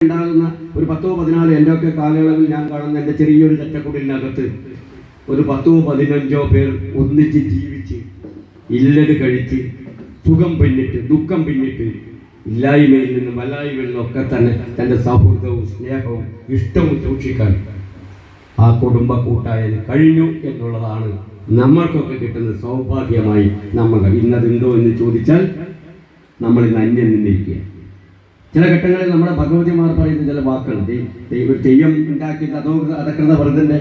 ഉണ്ടാകുന്ന ഒരു 10-14 എൻ്റെ ഒക്കെ കാലയളവിൽ ഞാൻ കാണുന്ന എൻ്റെ ചെറിയൊരു ചട്ടക്കുടിലിനകത്ത് ഒരു 10-15 പേർ ഒന്നിച്ച് ജീവിച്ച് ഇല്ലത് കഴിച്ച് സുഖം പിന്നിട്ട് ദുഃഖം പിന്നിട്ട് ഇല്ലായ്മയിൽ നിന്നും വല്ലായ്മകളിലൊക്കെ തന്നെ തൻ്റെ സൗഹൃദവും സ്നേഹവും ഇഷ്ടവും സൂക്ഷിക്കാൻ ആ കുടുംബ കൂട്ടായാൽ കഴിഞ്ഞു എന്നുള്ളതാണ് നമ്മൾക്കൊക്കെ കിട്ടുന്ന സൗഭാഗ്യമായി. നമ്മൾ ഇന്നതുണ്ടോ എന്ന് ചോദിച്ചാൽ നമ്മൾ ഇന്ന് അന്യം നിന്നിരിക്കുക. ചില ഘട്ടങ്ങളിൽ നമ്മുടെ ഭഗവതിമാർ പറയുന്ന ചില വാക്കുകൾ, തെയ്യം ഉണ്ടാക്കിയിട്ട് അധകൃത വ്രതന്റെ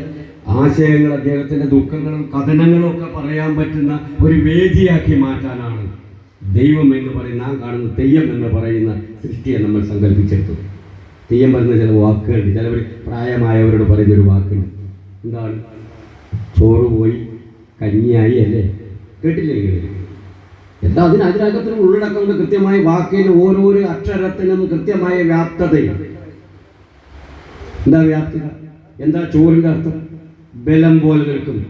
ആശയങ്ങൾ അദ്ദേഹത്തിന്റെ ദുഃഖങ്ങളും കഥനങ്ങളും ഒക്കെ പറയാൻ പറ്റുന്ന ഒരു വേദിയാക്കി മാറ്റാനാണ് ദൈവം എന്ന് പറയുന്ന നാം കാണുന്ന തെയ്യം എന്ന് പറയുന്ന സൃഷ്ടിയെ നമ്മൾ സങ്കല്പിച്ചെടുത്തത്. തെയ്യം പറയുന്ന ചില വാക്കുകളുണ്ട്, ചിലവർ പ്രായമായവരോട് പറയുന്നൊരു വാക്കുണ്ട്. എന്താണ്? ചോറ് പോയി കഞ്ഞിയായി അല്ലേ? കേട്ടില്ലേ? എന്താ അതിനകത്തിനും ഉള്ളടക്കം കൃത്യമായ വാക്കിന് ഓരോരോ അക്ഷരത്തിനും കൃത്യമായ വ്യാപ്തതയാണ്. എന്താ വ്യാപ്തത? എന്താ ചോറിൻ്റെ അർത്ഥം? ബലം പോലെ നിൽക്കുന്നു.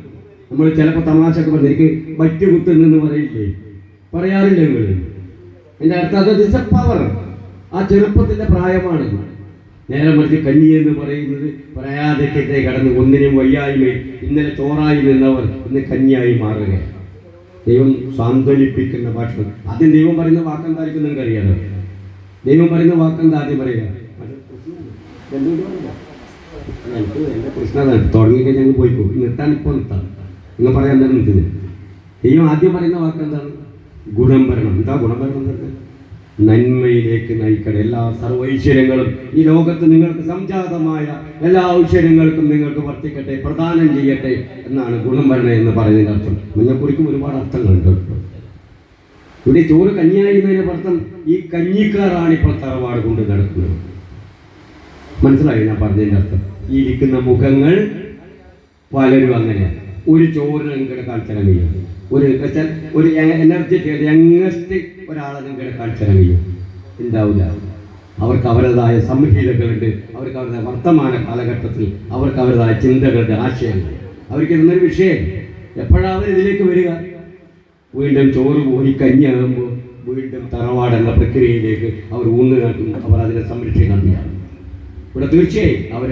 നമ്മൾ ചിലപ്പോൾ തമാശയൊക്കെ പറഞ്ഞു എനിക്ക് മറ്റു കുത്തുന്നെന്ന് പറയില്ലേ, പറയാറില്ല നിങ്ങൾ? എൻ്റെ അർത്ഥം അത് ഇസ് എ പവർ. ആ ചെറുപ്പത്തിൻ്റെ പ്രായമാണ്. നേരെ മറിച്ച് കഞ്ഞി എന്ന് പറയുന്നത് പറയാതിക്കത്തെ കടന്ന് ഒന്നിനും വയ്യായ്മയിൽ ഇന്നലെ ചോറായി നിന്നവർ ഇന്ന് കഞ്ഞിയായി മാറുകയാണ്. ദൈവം സാന്ത്വനിപ്പിക്കുന്ന ഭാഷണം. ആദ്യം ദൈവം പറയുന്ന വാക്കെന്തായിരിക്കും നിങ്ങൾക്ക് അറിയാലോ. ദൈവം പറയുന്ന വാക്കെന്താ ആദ്യം പറയുക? എനിക്ക് എൻ്റെ കൃഷ്ണ തുടങ്ങിയിട്ട് ഞങ്ങൾ പോയിക്കോ, നിർത്താൻ ഇപ്പോൾ നിർത്താം നിങ്ങൾ പറയാൻ എന്താണ് നിൽക്കുന്നത്? ദൈവം ആദ്യം പറയുന്ന വാക്കെന്താണ്? ഗുണം വരണം. എന്താ ഗുണം വരണം? നന്മയിലേക്ക് നയിക്കണം. എല്ലാ സർവൈശ്വര്യങ്ങളും ഈ ലോകത്ത് നിങ്ങൾക്ക് സംജാതമായ എല്ലാ ഐശ്വര്യങ്ങൾക്കും നിങ്ങൾക്ക് വർത്തിക്കട്ടെ, പ്രദാനം ചെയ്യട്ടെ എന്നാണ് ഗുണം വരണം എന്ന് പറയുന്നതിൻ്റെ അർത്ഥം. മഞ്ഞക്കുറിക്കും ഒരുപാട് അർത്ഥങ്ങളുണ്ട്. ഇവിടെ ചോറ് കഞ്ഞിയായിരുന്നതിൻ്റെ അർത്ഥം ഈ കഞ്ഞിക്കാരാണ് ഇപ്പോൾ തറവാട് കൊണ്ട് നടക്കുന്നത്. മനസ്സിലായി ഞാൻ പറഞ്ഞതിൻ്റെ അർത്ഥം? ഈ ഇരിക്കുന്ന മുഖങ്ങൾ പലരും അങ്ങനെയാണ്. ഒരു ചോറിന് നിങ്ങൾക്ക് കാണിച്ചാൽ കഴിയും, ഒരു എനർജറ്റിക് യങ്ങസ്റ്റ് ഒരാളെ നിങ്ങൾക്ക് കാണിച്ചാൽ കഴിയും, ഉണ്ടാവില്ല. അവർക്ക് അവരുടേതായ സംഹിതകളുണ്ട്, അവർക്ക് അവരുടെ വർത്തമാന കാലഘട്ടത്തിൽ അവർക്ക് അവരുടേതായ ചിന്തകളുടെ ആശയങ്ങൾ അവർക്ക് ഇരുന്നൊരു വിഷയം. എപ്പോഴാണ് അവർ ഇതിലേക്ക് വരിക? വീണ്ടും ചോറ് പോയി കഞ്ഞിയാകുമ്പോൾ വീണ്ടും തറവാടെന്ന പ്രക്രിയയിലേക്ക് അവർ ഊന്നു നടക്കും. അവർ അതിനെ സംരക്ഷിക്കാൻ തയ്യാറാണ്. ഇവിടെ തീർച്ചയായും അവർ